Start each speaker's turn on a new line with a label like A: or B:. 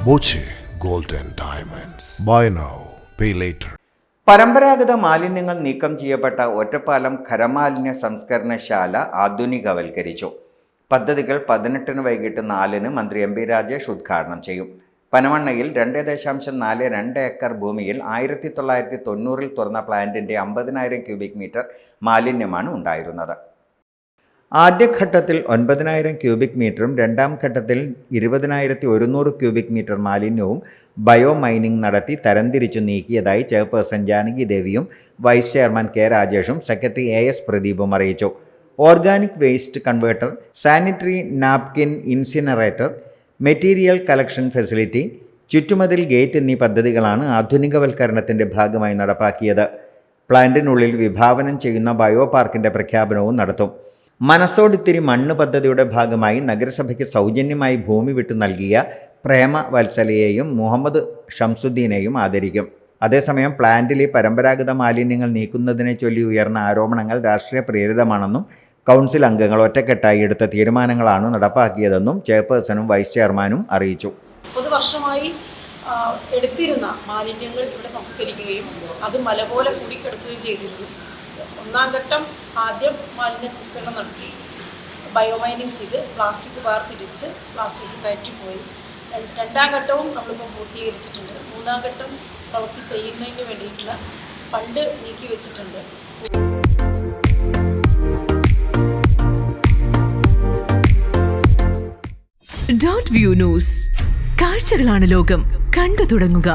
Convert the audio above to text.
A: Boche gold and diamonds. Buy now, pay later.
B: പരമ്പരാഗത മാലിന്യങ്ങൾ നീക്കം ചെയ്യപ്പെട്ട ഒറ്റപ്പാലം ഖരമാലിന്യ സംസ്കരണശാല ആധുനികവൽക്കരിച്ചു. പദ്ധതികൾ 18 വൈകിട്ട് 4 മന്ത്രി എം പി രാജേഷ് ഉദ്ഘാടനം ചെയ്യും. പനമണ്ണയിൽ 2.42 ഏക്കർ ഭൂമിയിൽ 1990-ൽ തുറന്ന പ്ലാന്റിന്റെ 50,000 ക്യൂബിക് മീറ്റർ മാലിന്യമാണ് ഉണ്ടായിരുന്നത്. ആദ്യഘട്ടത്തിൽ 9,000 ക്യൂബിക് മീറ്ററും രണ്ടാം ഘട്ടത്തിൽ 20,100 ക്യൂബിക് മീറ്റർ മാലിന്യവും ബയോ മൈനിംഗ് നടത്തി തരംതിരിച്ചു നീക്കിയതായി ചെയർപേഴ്സൺ ജാനകി ദേവിയും വൈസ് ചെയർമാൻ കെ രാജേഷും സെക്രട്ടറി AS പ്രദീപും അറിയിച്ചു. Organic waste converter, sanitary napkin incinerator, material collection facility, ചുറ്റുമതിൽ ഗേറ്റ് എന്നീ പദ്ധതികളാണ് ആധുനികവൽക്കരണത്തിൻ്റെ ഭാഗമായി നടപ്പാക്കിയത്. പ്ലാന്റിനുള്ളിൽ വിഭാവനം ചെയ്യുന്ന ബയോ പാർക്കിൻ്റെ പ്രഖ്യാപനവും നടത്തും. മനസ്സോടിത്തിരി മണ്ണ് പദ്ധതിയുടെ ഭാഗമായി നഗരസഭയ്ക്ക് സൗജന്യമായി ഭൂമി വിട്ടു നൽകിയ പ്രേമ വത്സലയെയും മുഹമ്മദ് ഷംസുദ്ദീനെയും ആദരിക്കും. അതേസമയം പ്ലാന്റിലെ പരമ്പരാഗത മാലിന്യങ്ങൾ നീക്കുന്നതിനെ ചൊല്ലി ഉയർന്ന ആരോപണങ്ങൾ രാഷ്ട്രീയ പ്രേരിതമാണെന്നും കൗൺസിൽ അംഗങ്ങൾ ഒറ്റക്കെട്ടായി എടുത്ത തീരുമാനങ്ങളാണ് നടപ്പാക്കിയതെന്നും ചെയർപേഴ്സണും വൈസ് ചെയർമാനും അറിയിച്ചു.
C: 30 വർഷമായി എടുത്തിരുന്ന മാലിന്യങ്ങൾ ഇവിടെ സംസ്കരിക്കുകയും അത് മല പോലെ കൂടിക്കിടക്കുകയും ചെയ്തിരുന്നു. ഒന്നാം ഘട്ടം ആദ്യം മാലിന്യ സംസ്കരണം നടത്തി ബയോമൈനിങ് ചെയ്ത് പ്ലാസ്റ്റിക് വേർതിരിച്ച് പ്ലാസ്റ്റിക് കയറ്റിപ്പോയി. രണ്ടാം ഘട്ടവും നമ്മളിപ്പോൾ പൂർത്തീകരിച്ചിട്ടുണ്ട്. മൂന്നാം ഘട്ടം പ്രവൃത്തി ചെയ്യുന്നതിന് വേണ്ടിയിട്ടുള്ള ഫണ്ട് നീക്കി വെച്ചിട്ടുണ്ട്.
D: .view ന്യൂസ്, കാഴ്ചകളാണ് ലോകം, കണ്ടു തുടങ്ങുക.